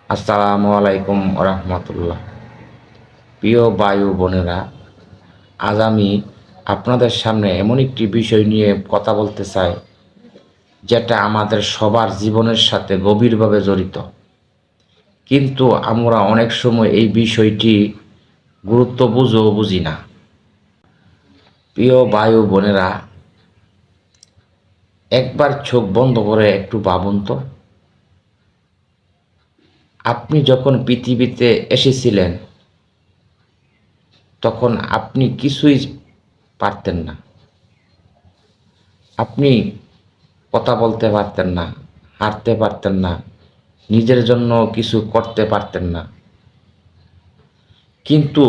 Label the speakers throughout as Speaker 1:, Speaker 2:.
Speaker 1: আসসালামু আলাইকুম রহমতুল্লাহ। প্রিয় বায়ু বোনেরা, আজ আমি আপনাদের সামনে এমন একটি বিষয় নিয়ে কথা বলতে চাই যেটা আমাদের সবার জীবনের সাথে গভীরভাবে জড়িত, কিন্তু আমরা অনেক সময় এই বিষয়টি গুরুত্ব বুঝি না। প্রিয় বায়ু বোনেরা, একবার চোখ বন্ধ করে একটু ভাবুন তো, আপনি যখন পৃথিবীতে এসেছিলেন তখন আপনি কিছুই পারতেন না। আপনি কথা বলতে পারতেন না, হাঁটতে পারতেন না, নিজের জন্য কিছু করতে পারতেন না। কিন্তু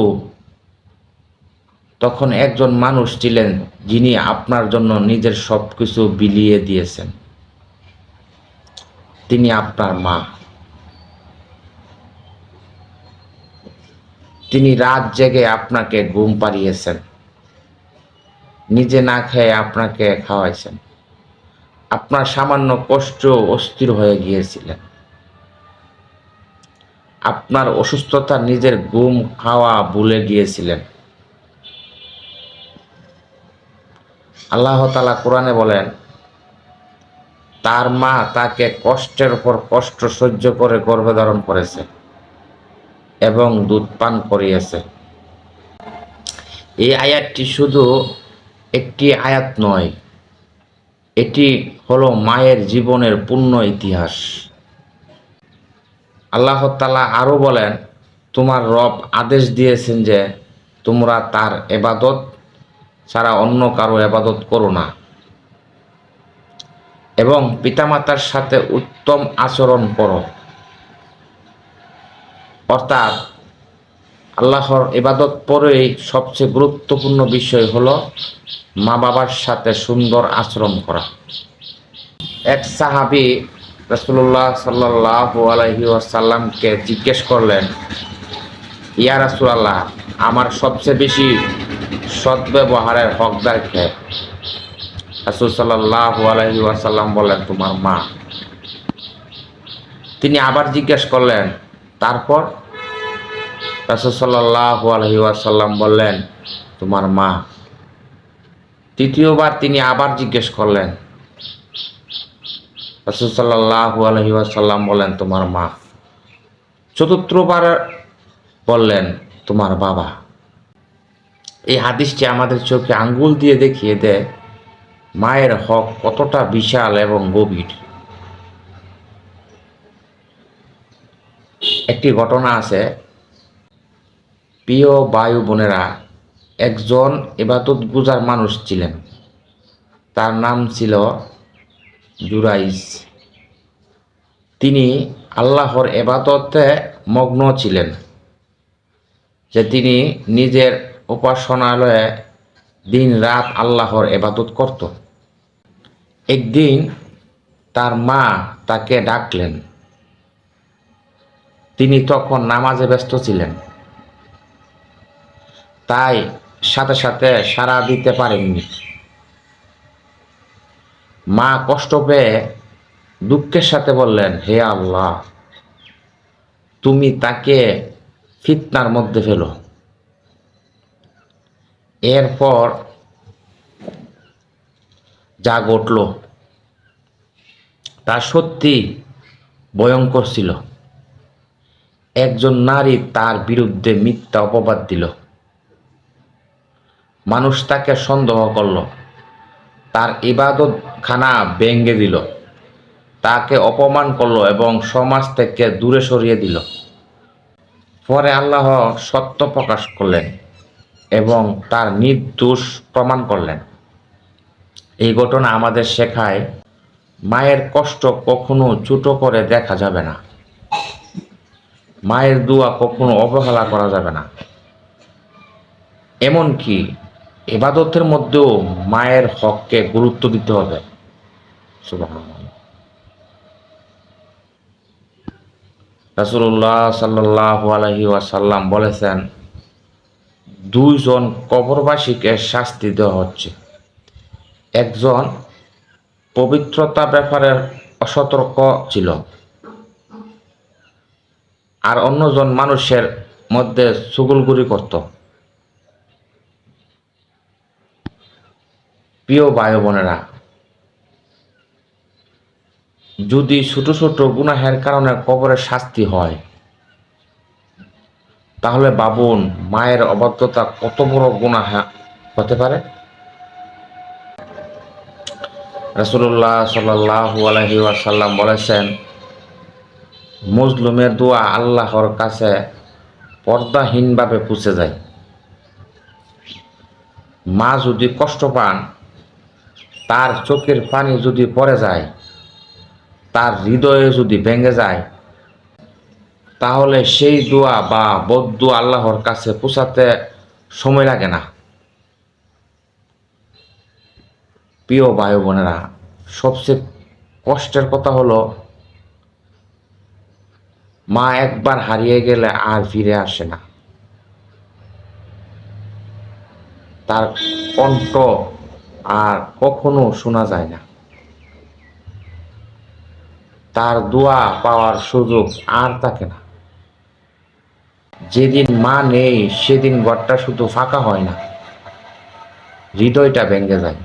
Speaker 1: তখন একজন মানুষ ছিলেন যিনি আপনার জন্য নিজের সব কিছু বিলিয়ে দিয়েছেন। তিনি আপনার মা। তিনি রাত জেগে আপনাকে ঘুম পাড়িয়েছেন, নিজে না খেয়ে আপনাকে খাওয়াইছেন। আপনার সামান্য কষ্ট অস্থির হয়ে গিয়েছিলেন। আপনার অসুস্থতা নিজের ঘুম খাওয়া ভুলে গিয়েছিলেন। আল্লাহ তাআলা কোরআনে বলেন, তার মা তাকে কষ্টের উপর কষ্ট সহ্য করে গর্ভে ধারণ করেছে এবং দুধ পান করিয়েছে। এই আয়াতটি শুধু একটি আয়াত নয়, এটি হলো মায়ের জীবনের পূর্ণ ইতিহাস। আল্লাহ তাআলা আরও বলেন, তোমার রব আদেশ দিয়েছেন যে তোমরা তার ইবাদত ছাড়া অন্য কারো ইবাদত করো না এবং পিতামাতার সাথে উত্তম আচরণ করো। অর্থাৎ আল্লাহর ইবাদত পরেই সবচেয়ে গুরুত্বপূর্ণ বিষয় হলো মা বাবার সাথে সুন্দর আচরণ করা। এক সাহাবী রাসূলুল্লাহ সাল্লাল্লাহু আলাইহি ওয়াসাল্লামকে জিজ্ঞেস করলেন, ইয়া রাসূলুল্লাহ, আমার সবচেয়ে বেশি সদ্ব্যবহারের হকদার কে? রাসূল সাল্লাল্লাহু আলাইহি ওয়াসাল্লাম বললেন, তোমার মা। তিনি আবার জিজ্ঞেস করলেন, তারপর? রাসূল সাল্লাল্লাহু আলাইহি ওয়াসাল্লাম বললেন, তোমার মা। তৃতীয়বার তিনি আবার জিজ্ঞেস করলেন। রাসূল সাল্লাল্লাহু আলাইহি ওয়াসাল্লাম বললেন, তোমার মা। চতুর্থবার বললেন, তোমার বাবা। এই হাদিসটি আমাদের চোখে আঙ্গুল দিয়ে দেখিয়ে দেয় মায়ের হক কতটা বিশাল এবং গভীর। একটি ঘটনা আছে। প্রিয় বায়ু বোনেরা, একজন ইবাদতগুজার মানুষ ছিলেন। তার নাম ছিল জুরাইজ। তিনি আল্লাহর ইবাদতে মগ্ন ছিলেন, যে তিনি নিজের উপাসনালয়ে দিন রাত আল্লাহর ইবাদত করত। একদিন তার মা তাকে ডাকলেন। তিনি তখন নামাজে ব্যস্ত ছিলেন, তাই সাথে সাথে সাড়া দিতে পারেননি। মা কষ্ট পেয়ে দুঃখের সাথে বললেন, হে আল্লাহ, তুমি তাকে ফিতনার মধ্যে ফেলো। এরপর যা ঘটল তা সত্যি ভয়ঙ্কর ছিল। একজন নারী তার বিরুদ্ধে মিথ্যা অপবাদ দিল। মানুষ তাকে সন্দেহ করল, তার ইবাদতখানা ভেঙে দিল, তাকে অপমান করলো এবং সমাজ থেকে দূরে সরিয়ে দিল। পরে আল্লাহ সত্য প্রকাশ করলেন এবং তার নির্দোষ প্রমাণ করলেন। এই ঘটনা আমাদের শেখায়, মায়ের কষ্ট কখনো ছোট করে দেখা যাবে না। মায়ের দোয়া কখনো অবহেলা করা যাবে না। এমনকি ইবাদতের মধ্যেও মায়ের হককে গুরুত্ব দিতে হবে। সুবহানাল্লাহ। রাসূলুল্লাহ সাল্লাল্লাহু আলাইহি ওয়াসাল্লাম বলেছেন, দুইজন কবরবাসীকে শাস্তি দেওয়া হচ্ছে। একজন পবিত্রতা ব্যাপারে অসতর্ক ছিল আর অন্যজন মানুষের মধ্যে চুগলগুড়ি করত। প্রিয় ভাই বোনেরা, যদি ছোট ছোট গুনাহের কারণে কবরের শাস্তি হয়, তাহলে ভাবুন মায়ের অবাধ্যতা কত বড় গুনাহ হতে পারে। রাসূলুল্লাহ সাল্লাল্লাহু আলাইহি ওয়াসাল্লাম বলেছেন, মজলুমের দোয়া আল্লাহর কাছে পর্দাহীনভাবে পৌঁছে যায়। মা যদি কষ্ট পান, তার চোখের পানি যদি পড়ে যায়, তার হৃদয়ে যদি ভেঙে যায়, তাহলে সেই দোয়া বা বদদুয়া আল্লাহর কাছে পৌঁছাতে সময় লাগে না। প্রিয় ভাই বোনেরা, সবচেয়ে কষ্টের কথা হলো মা একবার হারিয়ে গেলে আর ফিরে আসে না। তার কণ্ঠ আর কখনো শোনা যায় না। তার দোয়া পাওয়ার সুযোগ আর থাকে না। যেদিন মা নেই সেদিন ঘরটা শুধু ফাঁকা হয় না, হৃদয়টা ভেঙে যায়।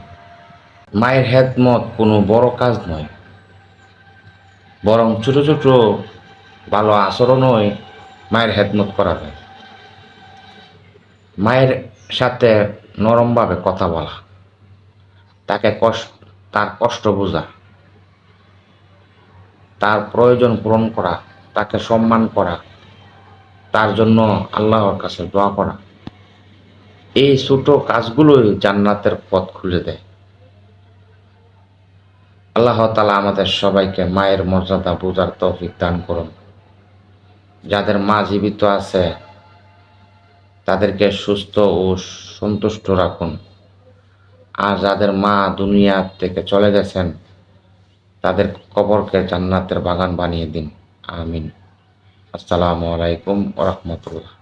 Speaker 1: মায়ের খেদমত কোনো বড় কাজ নয়, বরং ছোট ছোট ভালো আচরণই মায়ের খেদমত করা যায়। মায়ের সাথে নরমভাবে কথা বলা, তার কষ্ট বোঝা, তার প্রয়োজন পূরণ করা, তাকে সম্মান করা, তার জন্য আল্লাহর কাছে দোয়া করা, এই ছোট কাজগুলোই জান্নাতের পথ খুলে দেয়। আল্লাহ তাআলা আমাদের সবাইকে মায়ের মর্যাদা বোঝার তৌফিক দান করুন। যাদের মা জীবিত আছে তাদেরকে সুস্থ ও সন্তুষ্ট রাখুন, আর যাদের মা দুনিয়া থেকে চলে গেছেন তাদের কবরকে জান্নাতের বাগান বানিয়ে দিন। আমিন। আসসালামু আলাইকুম ওয়া রাহমাতুল্লাহ।